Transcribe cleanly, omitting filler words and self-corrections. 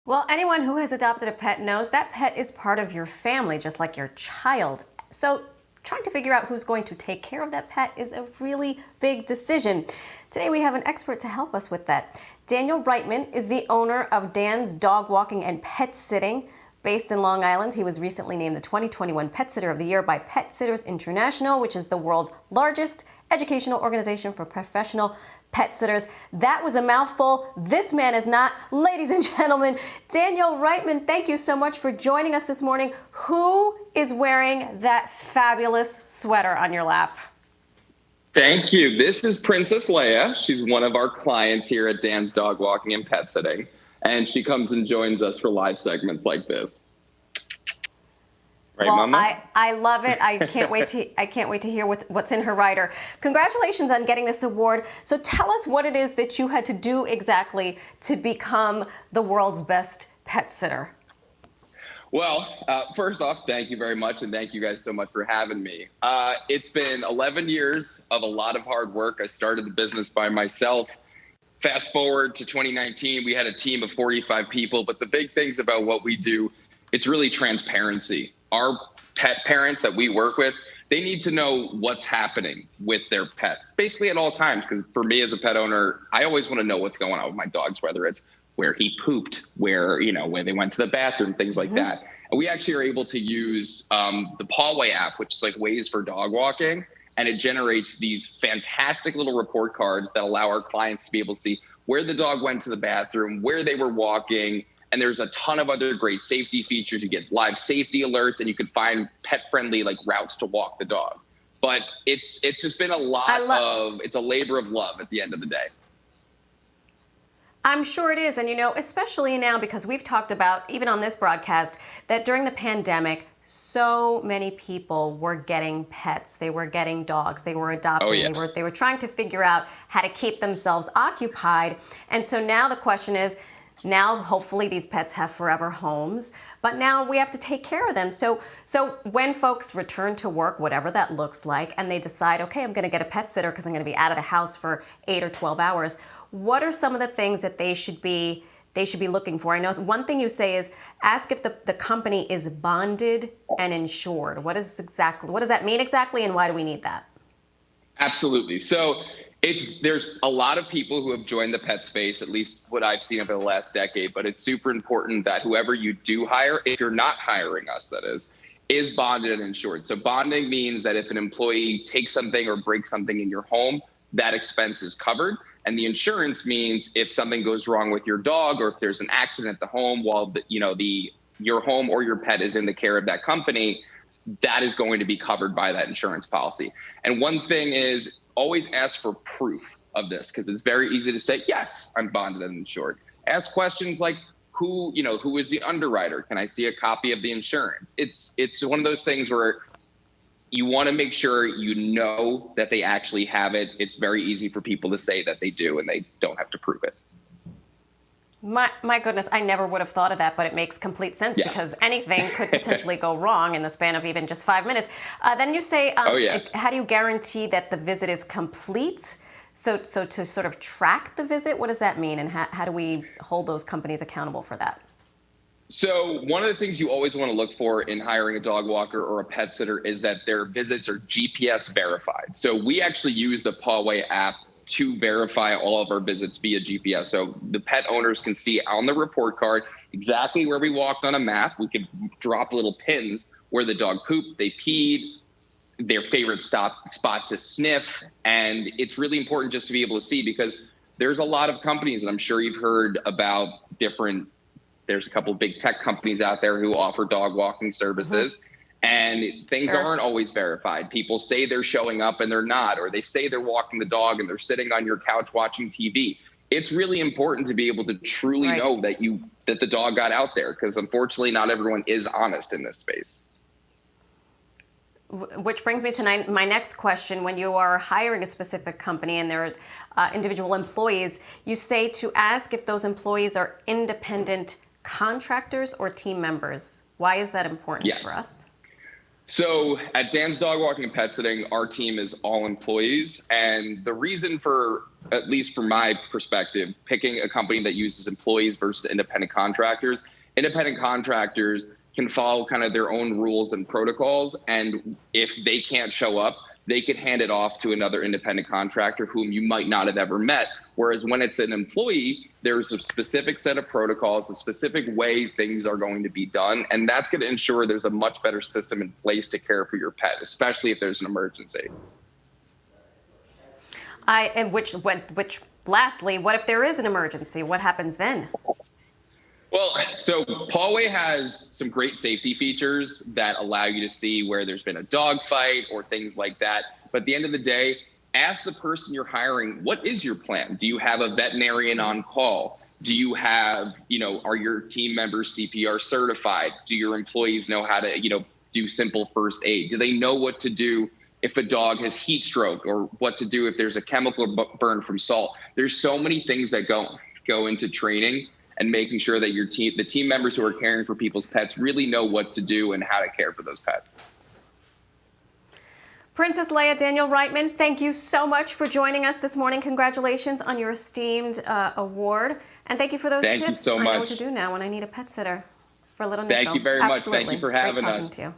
Well, anyone who has adopted a pet knows that pet is part of your family, just like your child. So trying to figure out who's going to take care of that pet is a really big decision. Today we have an expert to help us with that. Daniel Reitman is the owner of Dan's Dog Walking and Pet Sitting. Based in Long Island, he was recently named the 2021 Pet Sitter of the Year by Pet Sitters International, which is the world's largest educational organization for professional pet sitters. That was a mouthful. This man is not. Ladies and gentlemen, Daniel Reitman, thank you so much for joining us this morning. Who is wearing that fabulous sweater on your lap? Thank you. This is Princess Leia. She's one of our clients here at Dan's Dog Walking and Pet Sitting. And she comes and joins us for live segments like this. Right, well, Mama? I love it. I can't wait to hear what's in her rider. Congratulations on getting this award. So tell us what it is that you had to do exactly to become the world's best pet sitter. Well, first off, thank you very much, and thank you guys so much for having me. It's been 11 years of a lot of hard work. I started the business by myself. Fast forward to 2019, we had a team of 45 people, but the big things about what we do, it's really transparency. Our pet parents that we work with, they need to know what's happening with their pets, basically at all times. Because for me as a pet owner, I always want to know what's going on with my dogs, whether it's where he pooped, where they went to the bathroom, things like that. And we actually are able to use the Paway app, which is like Ways for dog walking. And it generates these fantastic little report cards that allow our clients to be able to see where the dog went to the bathroom, where they were walking. And there's a ton of other great safety features. You get live safety alerts, and you can find pet-friendly routes to walk the dog. But it's just been it's a labor of love at the end of the day. I'm sure it is. And, especially now, because we've talked about, even on this broadcast, that during the pandemic, so many people were getting pets. They were getting dogs. They were adopting. Oh, yeah. They were trying to figure out how to keep themselves occupied. And so now the question is, now hopefully these pets have forever homes, but now we have to take care of them. So when folks return to work, whatever that looks like, and they decide, okay, I'm going to get a pet sitter because I'm going to be out of the house for 8 or 12 hours, what are some of the things that they should be looking for? I know one thing you say is ask if the company is bonded and insured. What does that mean exactly, and why do we need that? Absolutely. So there's a lot of people who have joined the pet space, at least what I've seen over the last decade, but it's super important that whoever you do hire, if you're not hiring us, that is bonded and insured. So bonding means that if an employee takes something or breaks something in your home, that expense is covered. And the insurance means if something goes wrong with your dog, or if there's an accident at the home while your home or your pet is in the care of that company, that is going to be covered by that insurance policy. And one thing is always ask for proof of this, because it's very easy to say, yes, I'm bonded and insured. Ask questions like, who is the underwriter? Can I see a copy of the insurance? It's one of those things where you want to make sure that they actually have it. It's very easy for people to say that they do, and they don't have to prove it. My goodness, I never would have thought of that, but it makes complete sense. Yes. Because anything could potentially go wrong in the span of even just 5 minutes. Then you say, how do you guarantee that the visit is complete? So to sort of track the visit, what does that mean? And how do we hold those companies accountable for that? So one of the things you always want to look for in hiring a dog walker or a pet sitter is that their visits are GPS verified. So we actually use the Paway app to verify all of our visits via GPS. So the pet owners can see on the report card exactly where we walked on a map. We could drop little pins where the dog pooped, they peed, their favorite spot to sniff. And it's really important just to be able to see, because there's a lot of companies, and I'm sure you've heard about there's a couple of big tech companies out there who offer dog walking services. And things aren't always verified. People say they're showing up and they're not, or they say they're walking the dog and they're sitting on your couch watching TV. It's really important to be able to truly know that the dog got out there, because unfortunately not everyone is honest in this space. Which brings me to my next question. When you are hiring a specific company and there are individual employees, you say to ask if those employees are independent contractors or team members. Why is that important for us? So at Dan's Dog Walking and Pet Sitting, our team is all employees. And the reason for at least from my perspective, picking a company that uses employees versus independent contractors. Independent contractors can follow kind of their own rules and protocols. And if they can't show up, they could hand it off to another independent contractor whom you might not have ever met. Whereas when it's an employee, there's a specific set of protocols, a specific way things are going to be done. And that's going to ensure there's a much better system in place to care for your pet, especially if there's an emergency. Lastly, what if there is an emergency? What happens then? Well, so Paway has some great safety features that allow you to see where there's been a dog fight or things like that. But at the end of the day, ask the person you're hiring, what is your plan? Do you have a veterinarian on call? Do you have, are your team members CPR certified? Do your employees know how to, do simple first aid? Do they know what to do if a dog has heat stroke, or what to do if there's a chemical burn from salt? There's so many things that go into training and making sure that the team members who are caring for people's pets really know what to do and how to care for those pets. Princess Leia Daniel Reitman, thank you so much for joining us this morning. Congratulations on your esteemed award. And thank you for those tips. Thank you so much. I know what to do now when I need a pet sitter for a little Nico. Thank you very much. Absolutely. Thank you for having Great talking us. To you.